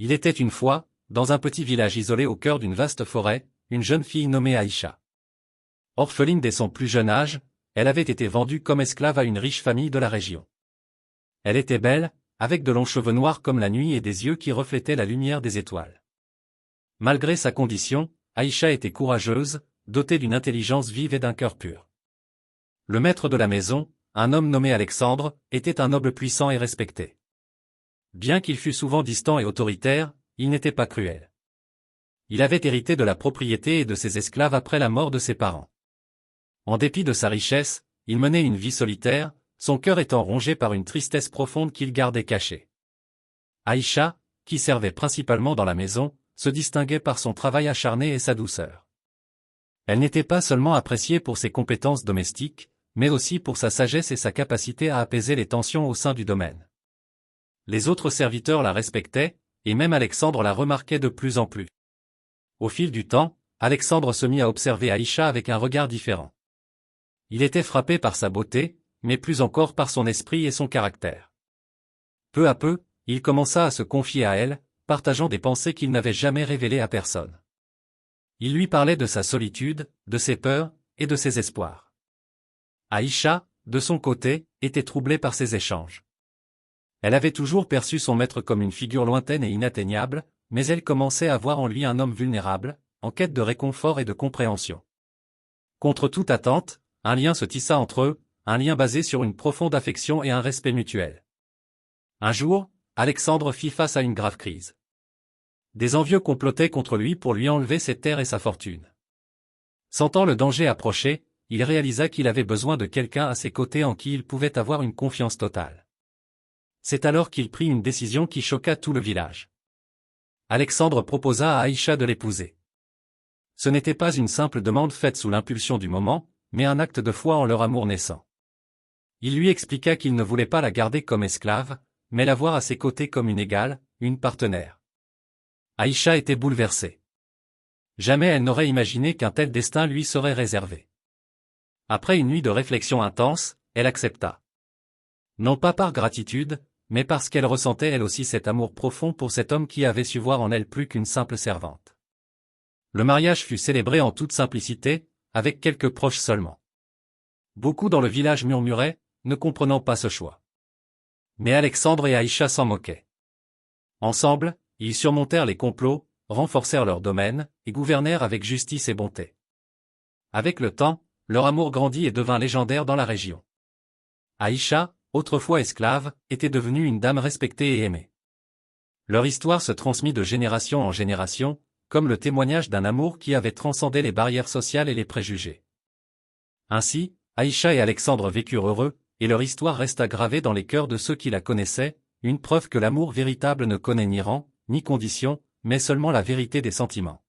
Il était une fois, dans un petit village isolé au cœur d'une vaste forêt, une jeune fille nommée Aïcha. Orpheline dès son plus jeune âge, elle avait été vendue comme esclave à une riche famille de la région. Elle était belle, avec de longs cheveux noirs comme la nuit et des yeux qui reflétaient la lumière des étoiles. Malgré sa condition, Aïcha était courageuse, dotée d'une intelligence vive et d'un cœur pur. Le maître de la maison, un homme nommé Alexandre, était un noble puissant et respecté. Bien qu'il fût souvent distant et autoritaire, il n'était pas cruel. Il avait hérité de la propriété et de ses esclaves après la mort de ses parents. En dépit de sa richesse, il menait une vie solitaire, son cœur étant rongé par une tristesse profonde qu'il gardait cachée. Aïcha, qui servait principalement dans la maison, se distinguait par son travail acharné et sa douceur. Elle n'était pas seulement appréciée pour ses compétences domestiques, mais aussi pour sa sagesse et sa capacité à apaiser les tensions au sein du domaine. Les autres serviteurs la respectaient, et même Alexandre la remarquait de plus en plus. Au fil du temps, Alexandre se mit à observer Aïcha avec un regard différent. Il était frappé par sa beauté, mais plus encore par son esprit et son caractère. Peu à peu, il commença à se confier à elle, partageant des pensées qu'il n'avait jamais révélées à personne. Il lui parlait de sa solitude, de ses peurs, et de ses espoirs. Aïcha, de son côté, était troublée par ces échanges. Elle avait toujours perçu son maître comme une figure lointaine et inatteignable, mais elle commençait à voir en lui un homme vulnérable, en quête de réconfort et de compréhension. Contre toute attente, un lien se tissa entre eux, un lien basé sur une profonde affection et un respect mutuel. Un jour, Alexandre fit face à une grave crise. Des envieux complotaient contre lui pour lui enlever ses terres et sa fortune. Sentant le danger approcher, il réalisa qu'il avait besoin de quelqu'un à ses côtés en qui il pouvait avoir une confiance totale. C'est alors qu'il prit une décision qui choqua tout le village. Alexandre proposa à Aïcha de l'épouser. Ce n'était pas une simple demande faite sous l'impulsion du moment, mais un acte de foi en leur amour naissant. Il lui expliqua qu'il ne voulait pas la garder comme esclave, mais la voir à ses côtés comme une égale, une partenaire. Aïcha était bouleversée. Jamais elle n'aurait imaginé qu'un tel destin lui serait réservé. Après une nuit de réflexion intense, elle accepta. Non pas par gratitude, mais parce qu'elle ressentait elle aussi cet amour profond pour cet homme qui avait su voir en elle plus qu'une simple servante. Le mariage fut célébré en toute simplicité, avec quelques proches seulement. Beaucoup dans le village murmuraient, ne comprenant pas ce choix. Mais Alexandre et Aïcha s'en moquaient. Ensemble, ils surmontèrent les complots, renforcèrent leur domaine, et gouvernèrent avec justice et bonté. Avec le temps, leur amour grandit et devint légendaire dans la région. Aïcha, autrefois esclave, était devenue une dame respectée et aimée. Leur histoire se transmit de génération en génération, comme le témoignage d'un amour qui avait transcendé les barrières sociales et les préjugés. Ainsi, Aïcha et Alexandre vécurent heureux, et leur histoire resta gravée dans les cœurs de ceux qui la connaissaient, une preuve que l'amour véritable ne connaît ni rang, ni condition, mais seulement la vérité des sentiments.